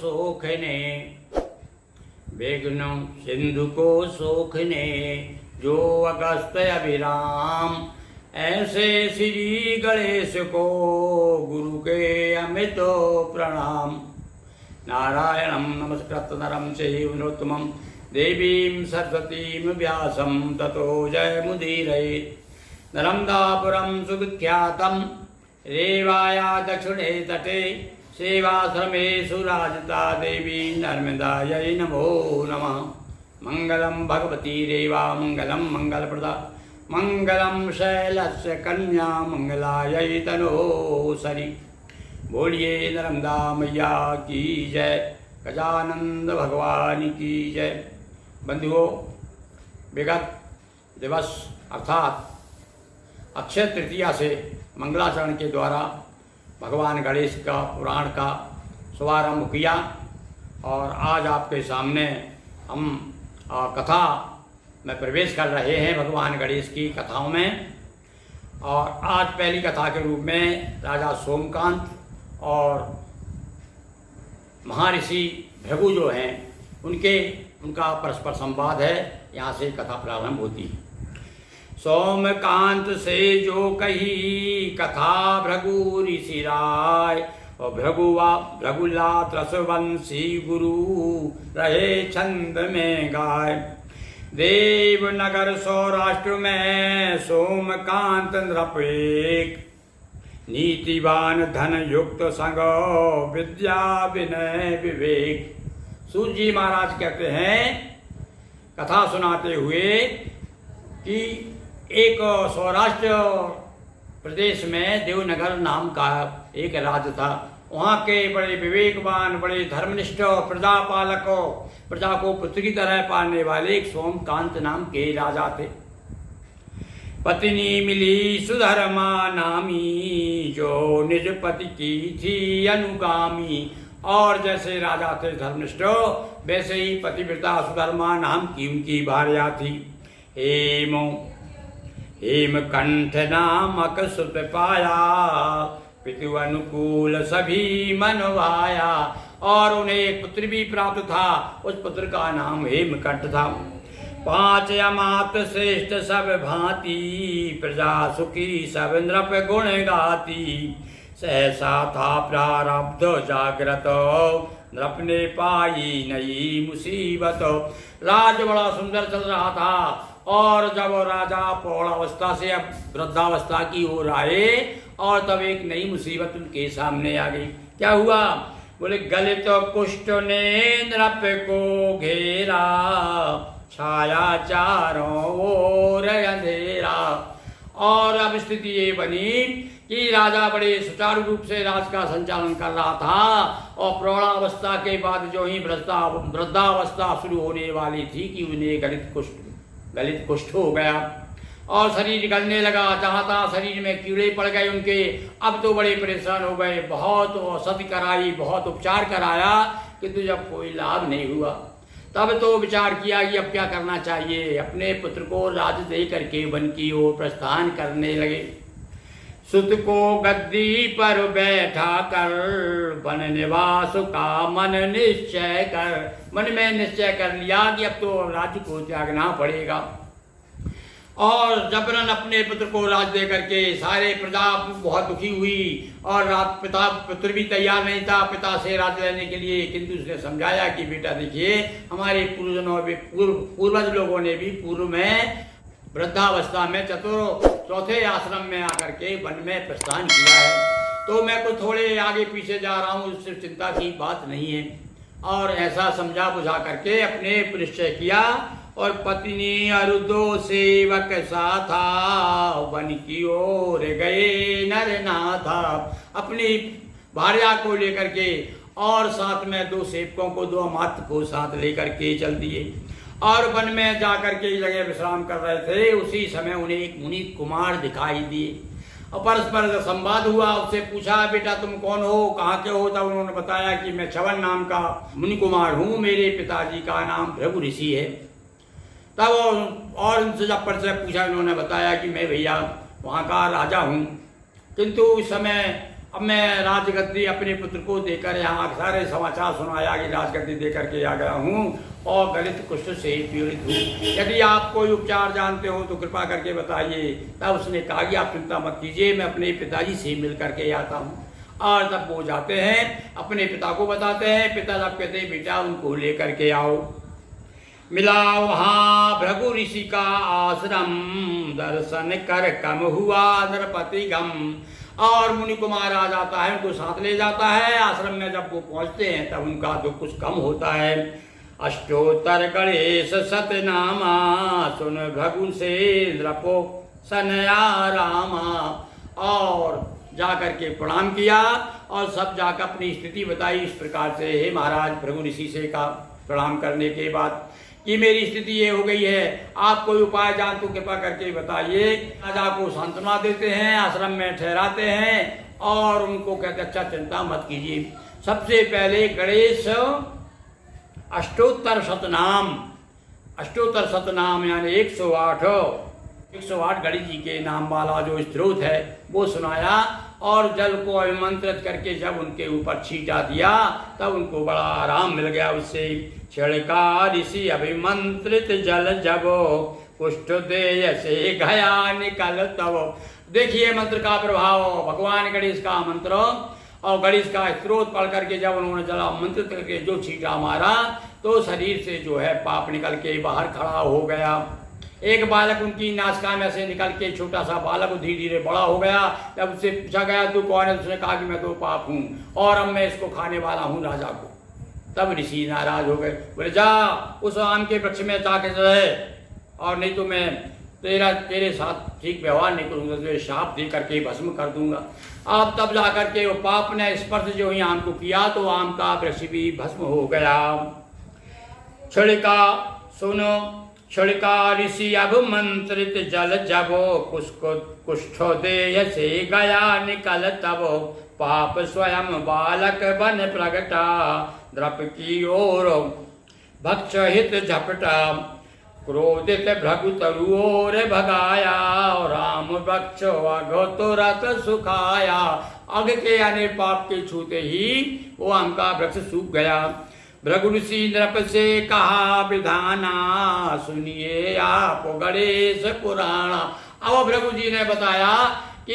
सोखने, विघ्न सिंधु को सोखने, जो अगस्त अभिराम। ऐसे श्री गणेश को गुरु के अमित प्रणाम। नारायणं नमस्कृत्य नरं चैव नरोत्तमं, देवीं सरस्वतीं व्यासं ततो जयमुदीरयेत्। नर्मदापुरं सुविख्यातं रेवाया दक्षिणे तटे, सेवाश्रमेषु राजता देवी नर्मदायै नमो नमः। मंगलम भगवती रेवा मंगलम मंगलप्रदा, मंगलम शैलस्य कन्या मंगलायै तनोसरि। बोलिए नर्मदा मैया की जय, गजानंद भगवान की जय। बंधुओं, विगत दिवस अर्थात अक्षय तृतीया से मंगलाचरण के द्वारा भगवान गणेश का पुराण का शुभारंभ किया और आज आपके सामने हम कथा में प्रवेश कर रहे हैं भगवान गणेश की कथाओं में। और आज पहली कथा के रूप में राजा सोमकांत और महर्षि भृगु जो हैं उनका परस्पर संवाद है। यहाँ से कथा प्रारंभ होती है। सोमकांत से जो कही कथा भृगु ऋषि राय, और भृगुलात रसवंशी गुरु रहे छंद में गाय। देवनगर सौराष्ट्र में सोमकांत नृप एक, नीतिवान धन युक्त संग विद्या विनय विवेक। सूर्य जी महाराज कहते हैं कथा सुनाते हुए कि एक सौराष्ट्र प्रदेश में देवनगर नाम का एक राज्य था। वहाँ के बड़े विवेकवान, बड़े धर्मनिष्ठ प्रजा पालक, प्रजा को पुत्र की तरह पालने वाले एक सोमकांत नाम के राजा थे। पत्नी मिली सुधर्मा नामी, जो निज पति की थी अनुगामी। और जैसे राजा थे धर्मनिष्ठ, वैसे ही पतिव्रता सुधर्मा नाम की उनकी भार्या थी। हेमकंठ नामक सुत पाया, पितु अनुकूल सभी मनवाया। और उन्हें एक पुत्र भी प्राप्त था, उस पुत्र का नाम हेमकंठ था। 5 अमात श्रेष्ठ सब भांति, प्रजा सुखी सब नृप गुण गाती। सहसा था प्रारब्ध जागृत, नृप ने पाई नई मुसीबत। राज बड़ा सुंदर चल रहा था और जब राजा पौढ़ावस्था से अब वृद्धावस्था की ओर आए और तब एक नई मुसीबत उनके सामने आ गई। क्या हुआ? बोले गलित कुष्ठ ने नृप को घेरा, छाया चारों ओर अंधेरा। और अब स्थिति ये बनी कि राजा बड़े सुचारू रूप से राज का संचालन कर रहा था और प्रौढ़ावस्था के बाद जो ही वृद्धावस्था शुरू होने वाली थी कि उन्हें गलित कुष्ठ हो गया और शरीर गलने लगा। चाहता शरीर में कीड़े पड़ गए उनके। अब तो बड़े परेशान हो गए, बहुत औषधि कराई, बहुत उपचार कराया, किंतु जब कोई लाभ नहीं हुआ तब तो विचार किया कि अब क्या करना चाहिए। अपने पुत्र को राज दे करके वन की ओर प्रस्थान करने लगे। सुत को गद्दी पर बैठा कर, वन निवास का मन निश्चय कर। मन में निश्चय कर लिया कि अब तो राज्य को त्यागना पड़ेगा। और जबरन अपने पुत्र को राज दे करके सारे प्रजा बहुत दुखी हुई और पुत्र भी तैयार नहीं था पिता से राज लेने के लिए। किंतु उसने समझाया कि बेटा देखिए, हमारे पूर्वज लोगों ने भी पूर्व में वृद्धावस्था में चौथे आश्रम में आकर के वन में प्रस्थान किया है, तो मैं कुछ थोड़े आगे पीछे जा रहा हूँ, उससे चिंता की बात नहीं है। और ऐसा समझा बुझा करके अपने निश्चय किया और पत्नी अरुदो सेवक साथा, वन की ओर गए नर नाथा। अपनी भार्या को लेकर के और साथ में 2 सेवकों को, 2 अमात्य को साथ लेकर के चल दिए और वन में जाकर के जगह विश्राम कर रहे थे। उसी समय उन्हें एक मुनि कुमार दिखाई दिए और परस्पर संवाद हुआ। उससे पूछा, बेटा तुम कौन हो, कहाँ के हो? तब उन्होंने बताया कि मैं च्यवन नाम का मुनि कुमार हूँ, मेरे पिताजी का नाम भृगु ऋषि है। तब और उनसे जब परिचय पूछा, उन्होंने बताया कि मैं भैया वहाँ का राजा हूँ, किंतु इस समय अब मैं राजगद्दी अपने पुत्र को देकर यहाँ सारे समाचार सुनाया कि राजगद्दी देकर के आ गया हूँ और गलित कुष्ठ से पीड़ित हूँ। यदि आप कोई उपचार जानते हो तो कृपा करके बताइए। तब उसने कहा कि आप चिंता मत कीजिए, मैं अपने पिताजी से मिल करके आता हूँ। और तब वो जाते हैं, अपने पिता को बताते हैं। पिता जब कहते हैं बेटा उनको लेकर के आओ। मिला वहाँ भृगु ऋषि का आश्रम, दर्शन कर कम हुआ नरपति गम। और मुनि कुमार आ जाता है, उनको साथ ले जाता है। आश्रम में जब वो पहुंचते हैं तब उनका दुख कुछ कम होता है। अष्टोत्तर गणेश सतनामा, सुन भृगु से नृपो सनया रामा। और जाकर के प्रणाम किया और सब जाकर अपनी स्थिति बताई इस प्रकार से। हे महाराज, भृगु ऋषि से का प्रणाम करने के बाद कि मेरी स्थिति ये हो गई है, आप कोई उपाय जान तो कृपा करके बताइए। राजा को सांत्वना देते हैं, आश्रम में ठहराते हैं और उनको कहते अच्छा चिंता मत कीजिए। सबसे पहले गणेश अष्टोत्तर शतनाम यानी 108 गणेश जी के नाम वाला जो स्त्रोत है वो सुनाया और जल को अभिमंत्रित करके जब उनके ऊपर छींटा दिया तब उनको बड़ा आराम मिल गया उससे। क्षणिका ऋषि अभिमंत्रित जल जब, कुष्ठ देय से गया निकल तब। देखिए मंत्र का प्रभाव, भगवान गणेश का मंत्र और गणेश का स्त्रोत पढ़ करके जब उन्होंने जल मंत्रित करके जो छींटा मारा तो शरीर से जो है पाप निकल के बाहर खड़ा हो गया। एक बालक उनकी नासिका में से निकल के, छोटा सा बालक धीरे धीरे बड़ा हो गया। जब उससे पूछा गया तू कौन है, उसने कहा कि मैं तो पाप हूँ और अब मैं इसको खाने वाला हूँ राजा को। तब ऋषि नाराज हो गए, बोले जा उस आम के वृक्ष में जाके रहे और नहीं तो मैं तेरे साथ ठीक व्यवहार नहीं करूँगा, तुझे शाप दे करके भस्म कर दूंगा। अब तब जा करके वो पाप ने स्पर्श जो ही आम को किया तो आम का वृक्ष भी भस्म हो गया। क्षणिका सुनो, क्षणिका ऋषि अभिमंत्रित जल जब, कुष्ठ देय से गया निकल तब। पाप स्वयं बालक बन प्रगटा, द्रप की ओर भक्ष हित झपटा। क्रोधित भृगु तरु ओर भगाया, राम वृक्ष अघ तुरत सुखाया। अघ के यानी पाप के छूते ही वो आम का वृक्ष सूख गया। भृगु ऋषि नृप से कहा विधाना, सुनिए आप गणेश पुराणा। अब भृगु जी ने बताया कि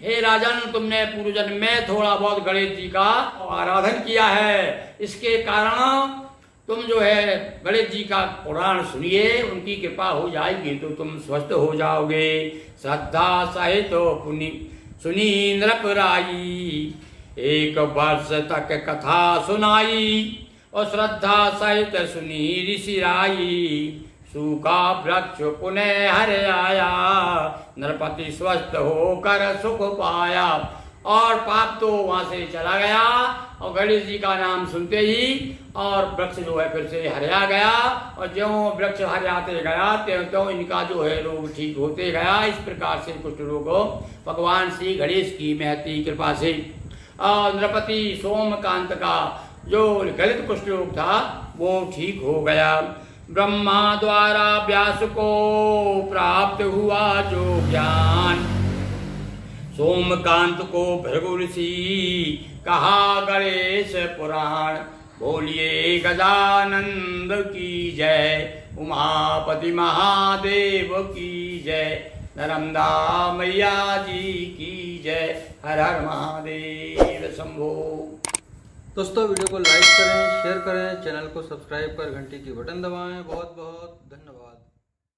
हे राजन, तुमने पूर्व जन्म में थोड़ा बहुत गणेश जी का आराधन किया है, इसके कारण तुम जो है गणेश जी का पुराण सुनिए, उनकी कृपा हो जाएगी तो तुम स्वस्थ हो जाओगे। श्रद्धा सहित पुनि सुनी नृप राई, 1 वर्ष तक कथा सुनाई और श्रद्धा सहित सुनी ऋषि राई। सूखा वृक्ष पुनः हरे आया, नरपति स्वस्थ होकर सुख पाया। और पाप तो वहां से चला गया और गणेश जी का नाम सुनते ही और वृक्ष जो है फिर से हरिया गया। और ज्यों वृक्ष हरियाते गया त्यों इनका जो है रोग ठीक होते गया। इस प्रकार से कुष्ठ रोग भगवान श्री गणेश की महती कृपा से और नृपति सोमकांत का जो गलित कुष्ठ रोग था वो ठीक हो गया। ब्रह्मा द्वारा व्यास को प्राप्त हुआ जो ज्ञान, सोमकांत को भृगु ऋषि कहा गणेश पुराण। बोलिए गजानंद की जय, उमापति महादेव की जय, नर्मदा मैया जी की जय। हर हर महादेव शंभो। दोस्तों वीडियो को लाइक करें, शेयर करें, चैनल को सब्सक्राइब कर घंटी की बटन दबाएं। बहुत बहुत धन्यवाद।